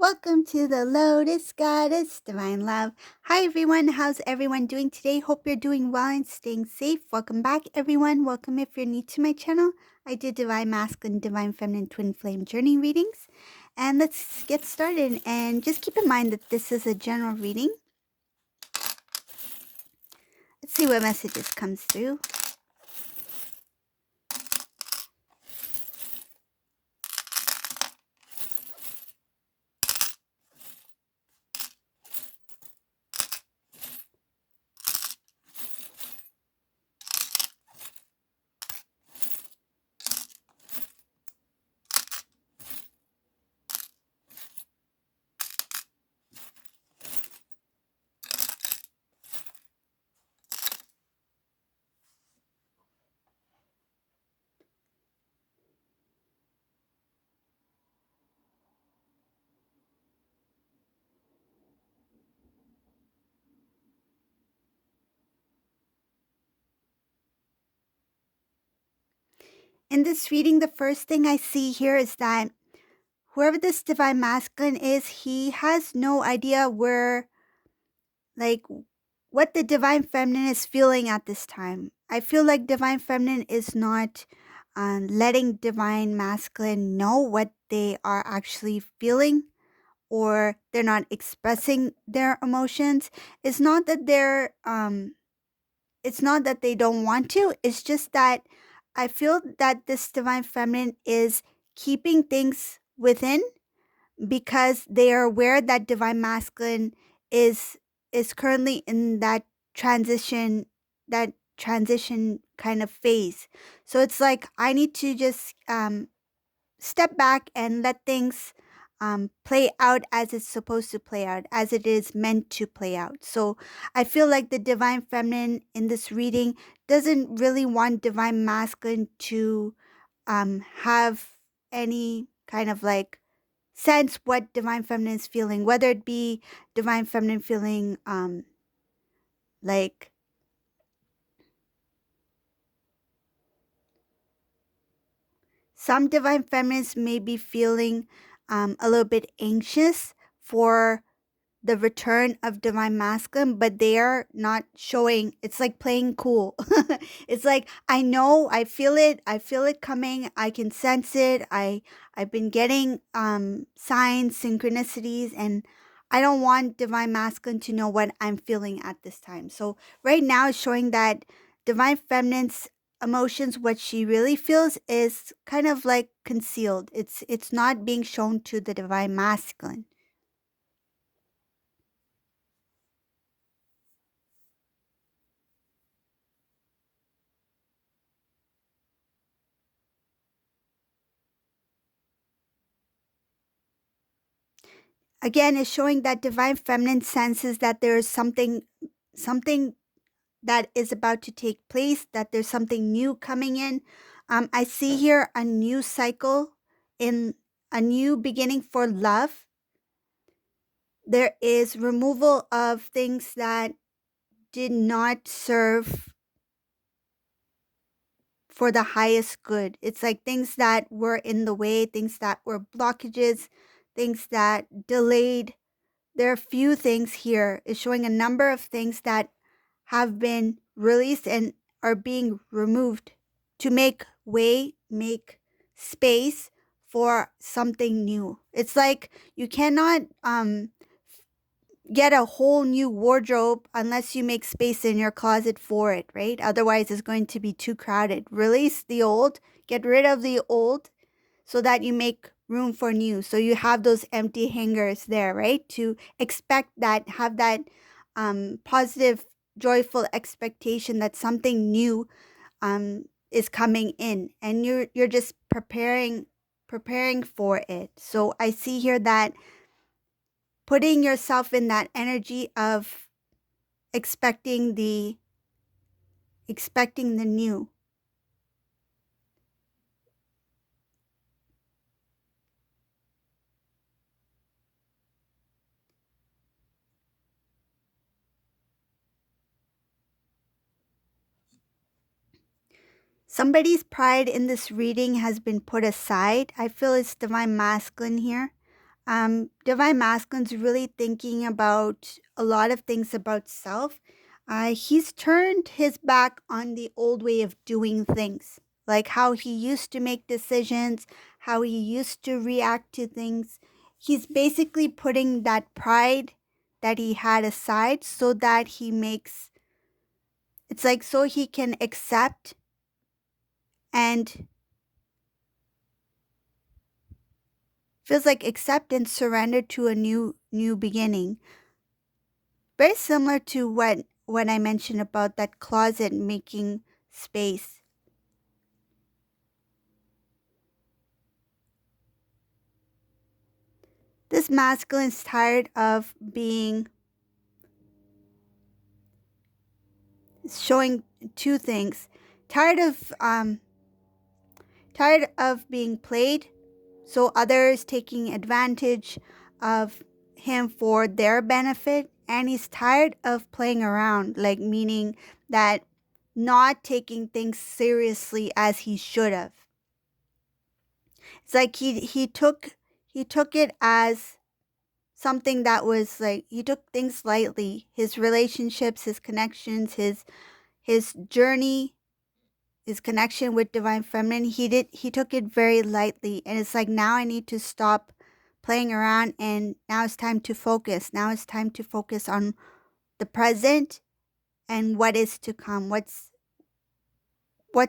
Welcome to the Lotus Goddess Divine Love. Hi everyone, how's everyone doing today? Hope you're doing well and staying safe. Welcome back everyone. Welcome if you're new to my channel. I do Divine Masculine, Divine Feminine, Twin Flame Journey readings. And let's get started. And just keep in mind that this is a general reading. Let's see what messages comes through. In this reading, the first thing I see here is that whoever this Divine Masculine is, he has no idea what the Divine Feminine is feeling at this time. I feel like Divine Feminine is not letting Divine Masculine know what they are actually feeling, or they're not expressing their emotions. It's not that it's not that they don't want to. It's just that I feel that this Divine Feminine is keeping things within because they are aware that Divine Masculine is currently in that transition kind of phase. So it's like I need to just step back and let things play out as it's supposed to play out, as it is meant to play out. So I feel like the Divine Feminine in this reading doesn't really want Divine Masculine to have any kind of like sense what Divine Feminine is feeling, whether it be Divine Feminine feeling like some Divine Feminines may be feeling a little bit anxious for the return of Divine Masculine, but they are not showing. It's like playing cool. It's like, I know, I feel it coming, I can sense it. I've been getting signs, synchronicities, and I don't want Divine Masculine to know what I'm feeling at this time. So right now it's showing that Divine Feminine's emotions, what she really feels, is kind of like concealed. It's not being shown to the Divine Masculine. Again, it's showing that Divine Feminine senses that there is something that is about to take place, that there's something new coming in. I see here a new cycle, in a new beginning for love. There is removal of things that did not serve for the highest good. It's like things that were in the way, things that were blockages, things that delayed. There are a few things here. It's showing a number of things that have been released and are being removed to make way, make space for something new. It's like you cannot get a whole new wardrobe unless you make space in your closet for it, right? Otherwise, it's going to be too crowded. Release the old, get rid of the old, so that you make room for new. So you have those empty hangers there, right? To expect that, have that positive, joyful expectation that something new is coming in, and you're just preparing for it. So I see here that putting yourself in that energy of expecting the new. Somebody's pride in this reading has been put aside. I feel it's Divine Masculine here. Divine Masculine's really thinking about a lot of things about self. He's turned his back on the old way of doing things, like how he used to make decisions, how he used to react to things. He's basically putting that pride that he had aside so that he makes it's like so he can accept and feels like accept and surrender to a new beginning. Very similar to what when I mentioned about that closet making space. This masculine's tired of being showing two things. Tired of tired of being played, so others taking advantage of him for their benefit, and he's tired of playing around, like meaning that not taking things seriously as he should have. It's like he took it as something that was like he took things lightly. His relationships, his connections, his journey, his connection with divine feminine, he took it very lightly, and it's like now I need to stop playing around, and now it's time to focus. Now it's time to focus on the present and what is to come. What's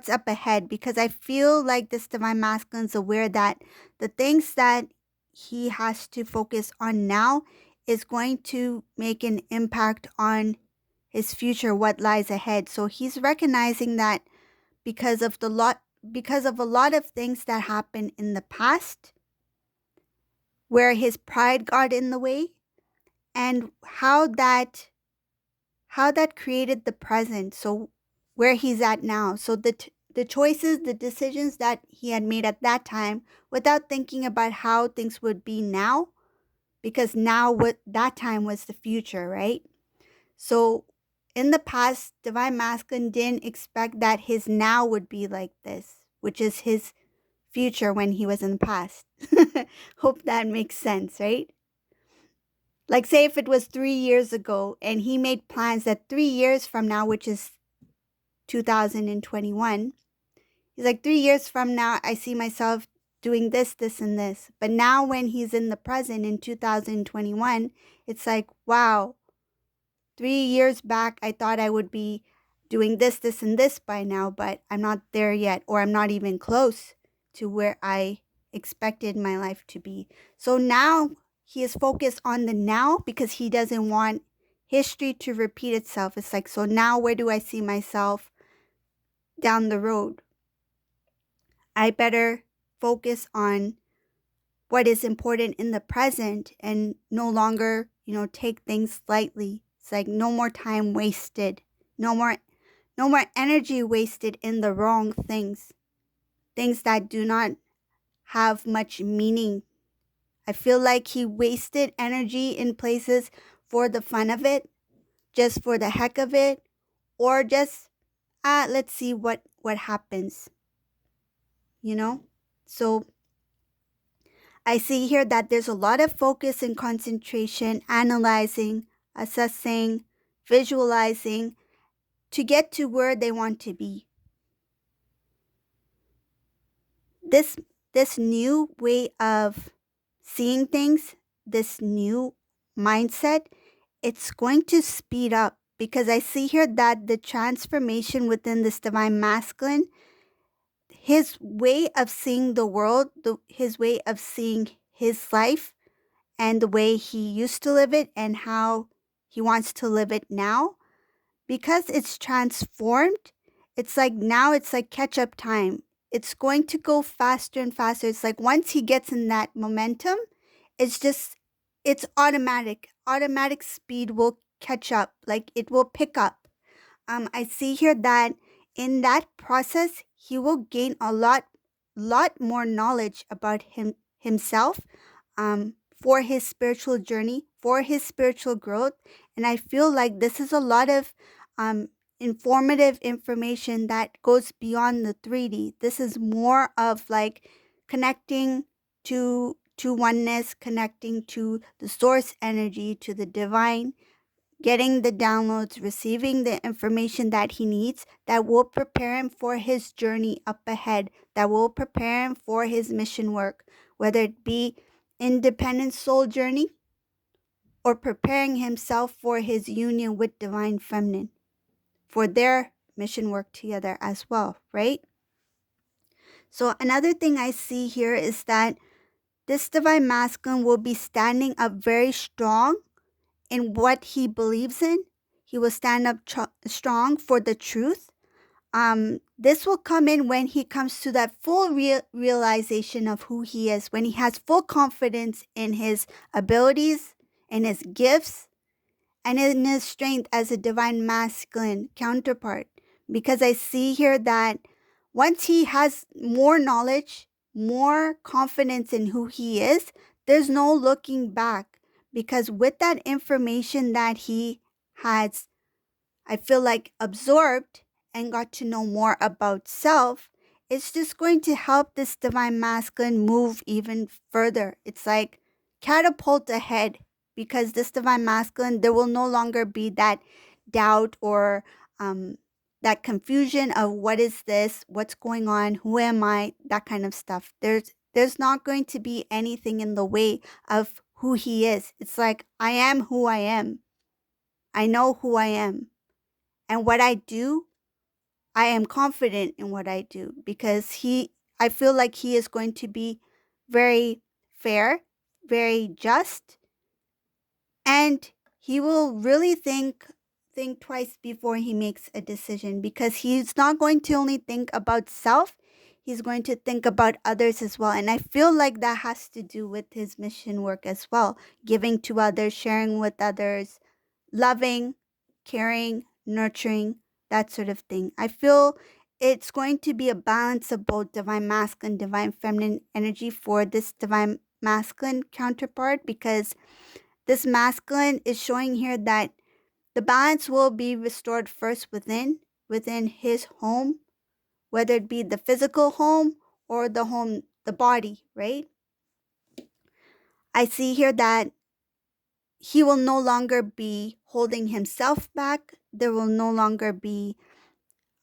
up ahead, because I feel like this divine masculine is aware that the things that he has to focus on now is going to make an impact on his future, what lies ahead. So he's recognizing that because of a lot of things that happened in the past where his pride got in the way, and how that created the present, so where he's at now. So the choices, the decisions that he had made at that time without thinking about how things would be now, because now what that time was the future, right? So in the past, divine masculine didn't expect that his now would be like this, which is his future when he was in the past. Hope that makes sense, right? Like, say if it was 3 years ago and he made plans that 3 years from now, which is 2021, he's like, 3 years from now, I see myself doing this, this, and this. But now, when he's in the present in 2021, it's like, wow, 3 years back, I thought I would be doing this, this, and this by now, but I'm not there yet, or I'm not even close to where I expected my life to be. So now he is focused on the now because he doesn't want history to repeat itself. It's like, so now where do I see myself down the road? I better focus on what is important in the present and no longer, take things lightly. It's like no more time wasted. No more energy wasted in the wrong things. Things that do not have much meaning. I feel like he wasted energy in places for the fun of it, just for the heck of it, or just let's see what happens, you know? So I see here that there's a lot of focus and concentration, analyzing, assessing, visualizing to get to where they want to be. This new way of seeing things, this new mindset, it's going to speed up, because I see here that the transformation within this divine masculine, his way of seeing the world, his way of seeing his life, and the way he used to live it and how he wants to live it now, because it's transformed, it's like now it's like catch up time. It's going to go faster and faster. It's like once he gets in that momentum, it's automatic. Automatic speed will catch up, like it will pick up. I see here that in that process, he will gain a lot more knowledge about himself, for his spiritual journey, for his spiritual growth. And I feel like this is a lot of um, informative information that goes beyond the 3D. This is more of like connecting to to oneness, connecting to the source energy, to the divine, getting the downloads, receiving the information that he needs that will prepare him for his journey up ahead, that will prepare him for his mission work, whether it be independent soul journey or preparing himself for his union with divine feminine, for their mission work together as well, right? So another thing I see here is that this divine masculine will be standing up very strong in what he believes in. He will stand up strong for the truth. This will come in when he comes to that full realization of who he is, when he has full confidence in his abilities, in his gifts, and in his strength as a divine masculine counterpart. Because I see here that once he has more knowledge, more confidence in who he is, there's no looking back. Because with that information that he has, I feel like, absorbed and got to know more about self, it's just going to help this divine masculine move even further. It's like catapult ahead, because this divine masculine, there will no longer be that doubt or that confusion of what is this, what's going on, who am I, that kind of stuff. There's not going to be anything in the way of who he is. It's like, I am who I am. I know who I am. And what I do, I am confident in what I do, because I feel like he is going to be very fair, very just, and he will really think twice before he makes a decision, because he's not going to only think about self, he's going to think about others as well. And I feel like that has to do with his mission work as well, giving to others, sharing with others, loving, caring, nurturing, that sort of thing. I feel it's going to be a balance of both divine masculine, divine feminine energy for this divine masculine counterpart, because this masculine is showing here that the balance will be restored first within his home, whether it be the physical home or the home, the body, right? I see here that he will no longer be holding himself back. There will no longer be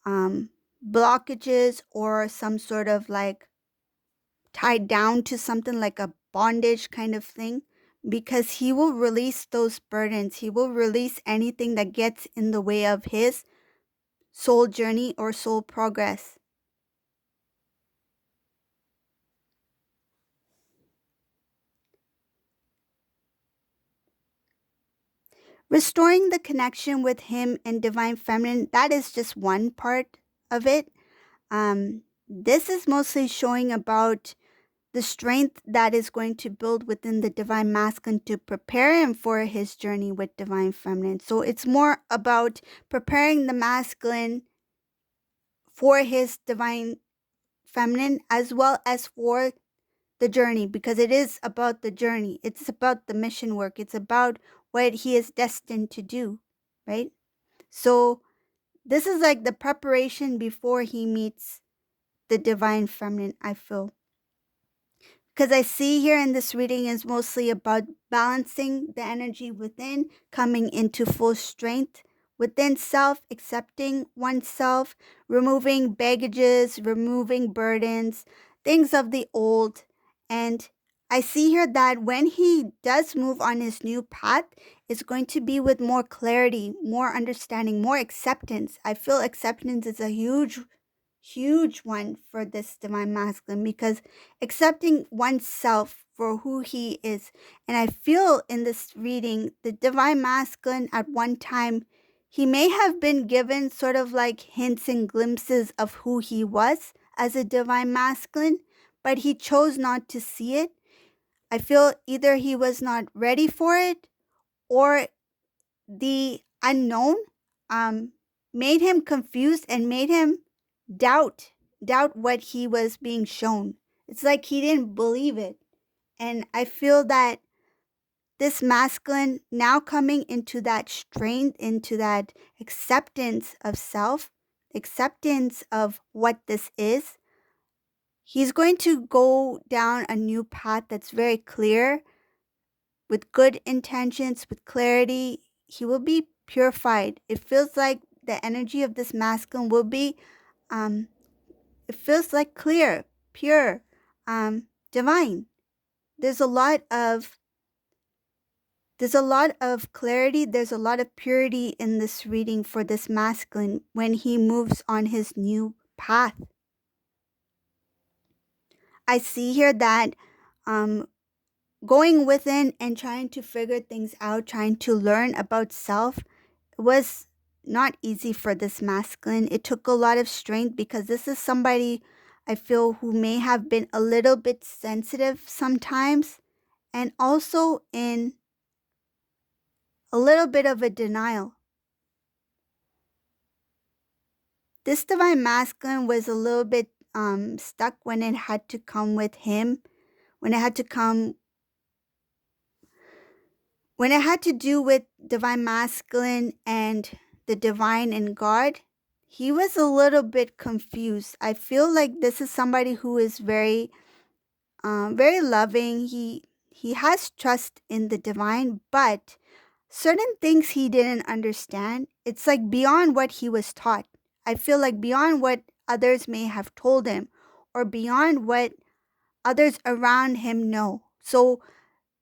blockages or some sort of like tied down to something like a bondage kind of thing, because he will release those burdens. He will release anything that gets in the way of his soul journey or soul progress. Restoring the connection with him and divine feminine, that is just one part of it. This is mostly showing about the strength that is going to build within the divine masculine to prepare him for his journey with divine feminine. So it's more about preparing the masculine for his divine feminine as well as for the journey, because it is about the journey. It's about the mission work. It's about what he is destined to do, right? So this is like the preparation before he meets the divine feminine, I feel. Because I see here in this reading is mostly about balancing the energy within, coming into full strength within self, accepting oneself, removing baggages, removing burdens, things of the old. And I see here that when he does move on his new path, it's going to be with more clarity, more understanding, more acceptance. I feel acceptance is a huge one for this divine masculine, because accepting oneself for who he is. And I feel in this reading, the divine masculine at one time, he may have been given sort of like hints and glimpses of who he was as a divine masculine, but he chose not to see it. I feel either he was not ready for it, or the unknown made him confused and made him doubt what he was being shown. It's like he didn't believe it. And I feel that this masculine now coming into that strength, into that acceptance of self, acceptance of what this is, He's going to go down a new path that's very clear, with good intentions, with clarity. He will be purified. It feels like the energy of this masculine will be, um, it feels like clear, pure, divine. There's a lot of there's a lot of clarity, there's a lot of purity in this reading for this masculine when he moves on his new path. I see here that um, going within and trying to figure things out, trying to learn about self was not easy for this masculine. It took a lot of strength because this is somebody I feel who may have been a little bit sensitive sometimes and also in a little bit of a denial. This divine masculine was a little bit stuck when it had to come with him, when it had to come, when it had to do with divine masculine and the divine and God. He was a little bit confused. I feel like this is somebody who is very, very loving. He has trust in the divine, but certain things he didn't understand. It's like beyond what he was taught. I feel like beyond what others may have told him or beyond what others around him know. So,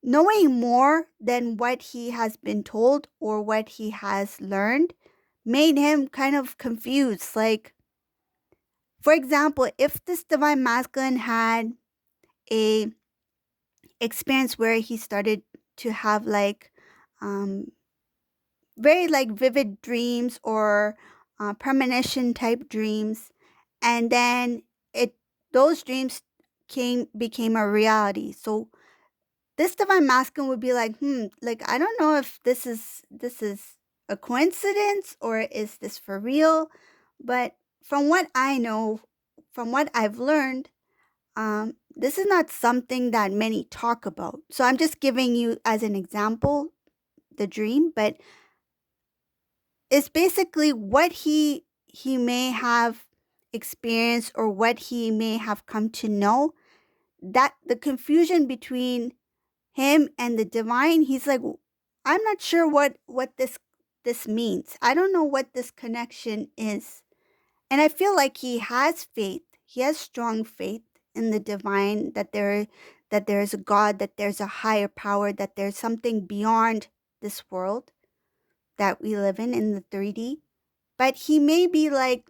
knowing more than what he has been told or what he has learned made him kind of confused. Like, for example, if this divine masculine had a experience where he started to have like um, very like vivid dreams or premonition type dreams, and then it those dreams became a reality. So this divine masculine would be like, like I don't know if this is a coincidence or is this for real, but from what I know, from what I've learned, this is not something that many talk about. So I'm just giving you as an example the dream, but it's basically what he may have experienced or what he may have come to know, that the confusion between him and the divine. He's like, I'm not sure what this means. I don't know what this connection is. And I feel like he has faith. He has strong faith in the divine, that there is a God, that there's a higher power, that there's something beyond this world that we live in the 3D. But he may be like,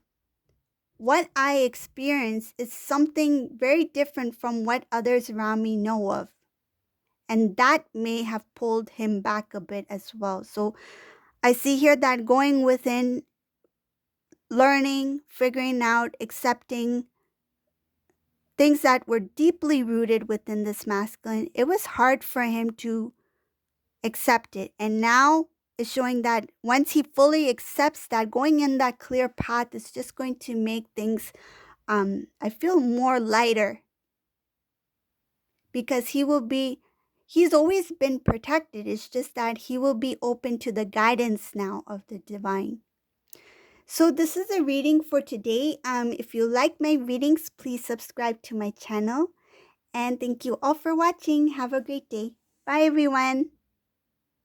what I experience is something very different from what others around me know of. And that may have pulled him back a bit as well. So I see here that going within, learning, figuring out, accepting things that were deeply rooted within this masculine, it was hard for him to accept it. And now it's showing that once he fully accepts that, going in that clear path is just going to make things, I feel, more lighter, because he's always been protected. It's just that he will be open to the guidance now of the divine. So this is a reading for today. If you like my readings, please subscribe to my channel. And thank you all for watching. Have a great day. Bye, everyone.